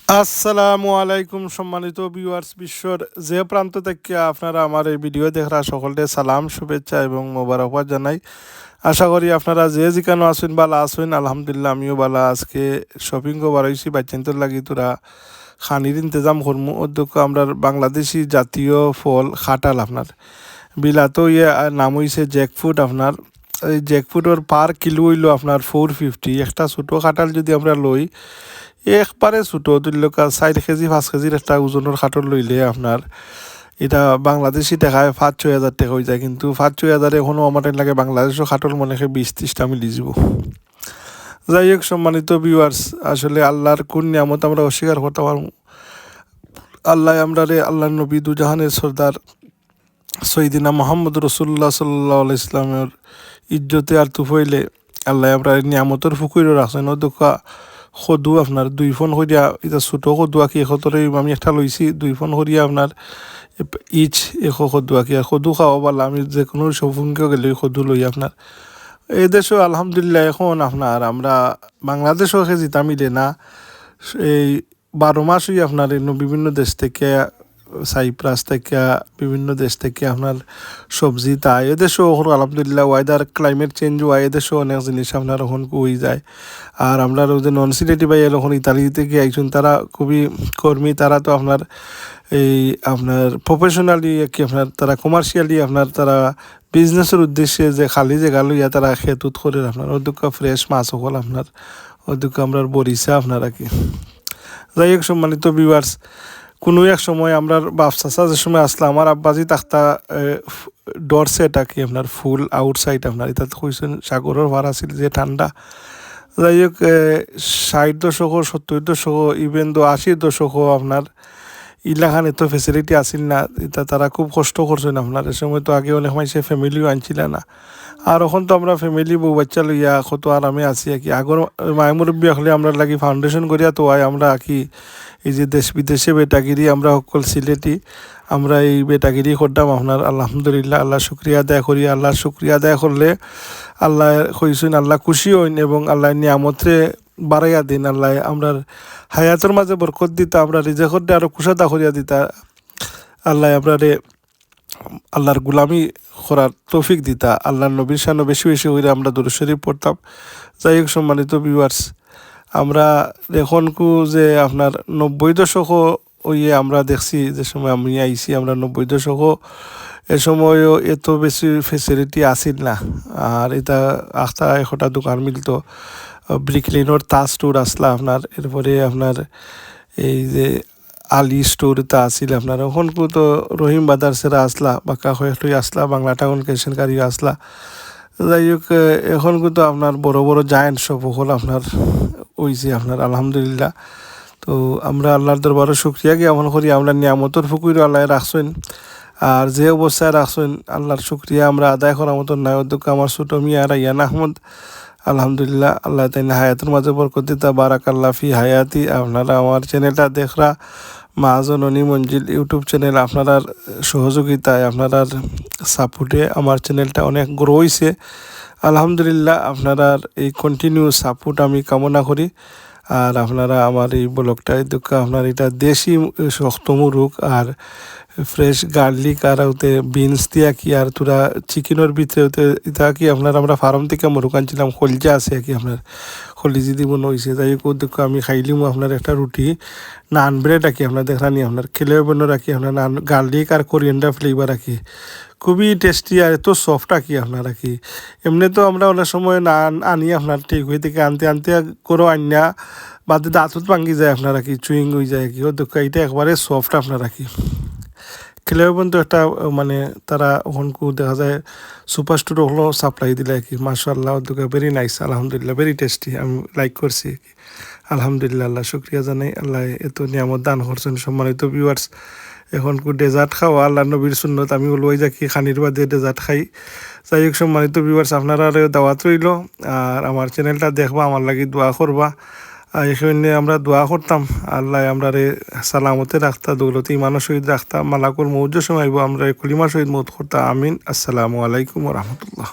আসসালামু আলাইকুম সম্মানিত ভিউয়ার্স, বিশ্বর যে প্রান্ত থেকে আপনারা আমার এই ভিডিও দেখরা সকলকে সালাম, শুভেচ্ছা এবং মোবারকবাদ জানাই। আশা করি আপনারা যে যেখানে আসুন বালা আসুন। আলহামদুলিল্লাহ আমিও বালা। আজকে শপিং করবার হয়েছি বাচ্চান্তর লাগি তোরা খানির ইন্তজাম করমু। অধ্যক্ষ আমরা বাংলাদেশি জাতীয় ফল খাটাল আপনার বিলাতো নাম হয়েছে জ্যাকফ্রুট। আপনার এই জ্যাকফ্রুটের পার কিলো হইল আপনার 450। একটা ছোটো খাটাল যদি আমরা লই একবারে ছোটো তুল্যকা 4 কেজি 5 কেজির একটা ওজনের খাটল লইলে আপনার এটা বাংলাদেশি টাকায় 5-6 হাজার টাকা হয়ে যায়। কিন্তু 5-6 হাজারে এখনও আমার লাগে বাংলাদেশও খাটল মনে হয় 20-30টা মিলি যাব। যাই হোক সম্মানিত ভিউয়ার্স, আসলে আল্লাহর কোন নিয়ামত আমরা অস্বীকার করতে পারবো। আল্লাহ আমরা আল্লাহ নবী দুজাহানের সর্দার সৈদিনা মোহাম্মদ রসুল্লাহ সাল্লাহ ইসলামের ইজ্জতে আর তুফইলে আল্লাহ আমরা নিয়ামতের ফুকুরও রাখছেন। দোকা সদু আপনার 2 ফোন করিয়া এটা ছোটো সদু আঁকি এশতরে আমি একটা লইছি 2 ফোন করিয়া আপনার ইচ 100 সদু আঁকি। আর সদু খাওয়া পারলাম আমি যে কোনো শপিংকে গেলে সদু লই আপনার। এই দেশও আলহামদুলিল্লাহ এখন আপনার আমরা বাংলাদেশও যেটা মিলে না এই 12 মাসই আপনার বিভিন্ন দেশ থেকে সাইপ্রাস থেকে বিভিন্ন দেশ থেকে আপনার সবজি তাই এদেশেও এখন আলহামদুলিল্লাহ ওয়েদার ক্লাইমেট চেঞ্জ হয় এদেশেও অনেক জিনিস আপনার এখন হয়ে যায়। আর আমরা যে নন সিলেটি ভাই এখন ইতালি থেকে আইসুন তারা খুবই কর্মী। তারা তো আপনার এই আপনার প্রফেশনালি কি আপনার তারা কমার্শিয়ালি আপনার তারা বিজনেসের উদ্দেশ্যে যে খালি জায়গা লইয়া তারা খেতুত করে আপনার অধ্যক্ষ ফ্রেশ মাছ সকল আপনার অধ্যক্ষ আমরা বরিশা আপনার আর কি। যাই হোক সম্মানিত ভিউয়ার্স, কোনো এক সময় আমরা বাপসাসা যে সময় আসলে আমার আব্বাজি তাক্তা ডরসে এটা কি আপনার ফুল আউটসাইড আপনার এটা কইছেন সাগরের ভাড়া ছিল যে ঠান্ডা। যাই হোক 60 দশক 70 দশক ইভেন তো 80 দশক আপনার ইলাখান এত ফেসিলিটি আসিল না। এটা তারা খুব কষ্ট করছেন আপনার। এ সময় তো আগে অনেক মানুষের ফ্যামিলিও আনছিল না। আর এখন তো আমরা ফ্যামিলি বউ বাচ্চা লইয়া কত আরামে আছি আর কি। আগর মায় মুরব্বী হলে আমরা লাগি ফাউন্ডেশন করিয়া তো আমরা কি এই যে দেশ বিদেশে বেটাগিরি আমরা সকল সিলেটি আমরা এই বেটাগিরি করতাম আপনার। আলহামদুলিল্লাহ আল্লাহ শুক্রিয়া আদায় করি। আল্লাহর শুক্রিয়া আদায় করলে আল্লাহ কইসুন আল্লাহ খুশি হইন এবং আল্লাহ নিয়ামতরে বাড়াইয়া দিন। আল্লাহ আমরা হায়াতের মাঝে বরকত দিতা আমরা রিজেকতে আরও কুশাদা করিয়া দিতা। আল্লাহ আপনারে আল্লাহর গুলামি করার তৌফিক দিতা। আল্লাহর নবীর শানে বেশি বেশি হইলে আমরা দুরূদ শরীফ পড়তাম। যাই হোক সম্মানিত ভিউয়ার্স, আমরা এখনকু যে আপনার 90 দশক ওইয়ে আমরা দেখছি যে সময় আমি আইছি আমরা 90 দশক এ সময়ও এত বেশি ফেসিলিটি আসিল না। আর এটা আখটা একটা দোকান মিলতো ব্রিকলিনোর তাজ স্টোর আসলা আপনার। এরপরে আপনার এই যে আলি স্টোর এটা আসিল আপনার। এখন তো রহিম বাজার সেরা আসলা বাঁকা হয়ে আসলা বাংলা টাউন কেশনকারি আসলা। যাই হোক এখন কিন্তু আপনার বড় বড় জায়েন্ট সব হল আপনার ওইছে আপনার আলহামদুলিল্লাহ। তো আমরা আল্লাহর দরবারে শুকরিয়া জ্ঞাপন করি আমরা নিয়ামতর ফুকুর আল্লাহ রাখছেন। আর যে অবস্থায় রাখছেন আল্লাহর শুক্রিয়া আমরা আদায় করার মতন নাই। অধ্যক্ষ আমার ছোটো মিয়া রাইয়ান আহমদ আলহামদুলিল্লাহ আল্লাহ তাই হায়াতের মাঝে বরকত দিতা বারাকাল্লাহ ফি হায়াতি। আপনারা আমার চ্যানেলটা দেখরা মহাজননী মঞ্জিল ইউটিউব চ্যানেল আপনারা সহযোগিতায় আপনারা সাপোর্টে আমার চ্যানেলটা অনেক গ্রো হয়েছে আলহামদুলিল্লাহ। আপনারা এই কন্টিনিউ সাপোর্ট আমি কামনা করি। আর আপনারা আমার এই ব্লগটাই দুঃখ আপনার এটা দেশি শক্ত মুরুগ আর ফ্রেশ গার্লিক আর ওতে বিনস দিয়া কি আর তোরা চিকেনের ভিতরে ওতে এটা কি আপনার আমরা ফার্ম থেকে মুরুগ আনছিলাম খলজা আছে কি আপনার খলিজি দিব নইছে। যাই হোক দেখো আমি খাইলিম আপনার একটা রুটি নান ব্রেড রাখি আপনার দেখানি আপনার খেলে বন্য রাখি আপনার নান গার্লিক আর কোরিয়ান্ডার ফ্লেভার রাখি খুবই টেস্টি আর এত সফট রাখি আপনার রাখি। এমনি তো আমরা অনেক সময় নান আনি আপনার ঠিক হয়ে থেকে আনতে আনতে করো আন্যা বাদে দাঁতত ভাঙ্গি যায় আপনার রাখি চুইং হয়ে যায় কি। ও দেখো এটা একবারে সফট আপনার রাখি খেলেও কিন্তু একটা মানে তারা ওখানকু দেখা যায় সুপার স্টোর হলো সাপ্লাই দিলে আর কি। মাশাআল্লাহ ওদেরকে ভেরি নাইস আলহামদুলিল্লাহ ভেরি টেস্টি আমি লাইক করছি আলহামদুলিল্লাহ। আল্লাহ শুক্রিয়া জানাই আল্লাহ এত নিয়ামত দান করছেন। সম্মানিত ভিউয়ার্স, এখন ডেজার্ট খাওয়া আল্লাহ নবীর সুন্নত আমি লই যাকি খানির বাদে ডেজার্ট খাই। যাই হোক সম্মানিত ভিউয়ার্স, আপনারা দাওয়াত রইল আর আমার চ্যানেলটা দেখবা আমার লাগি দোয়া করবা। এখানে আমরা দোয়া করতাম আল্লাহ আমরা সালামতে রাখতা দৌলতে ইমানের সহিত রাখতাম মালাকুল মৌজ সময় আমরা কলিমার সহিত মত করতাম আমিন। আসসালামু আলাইকুম রহমতুল্লাহ।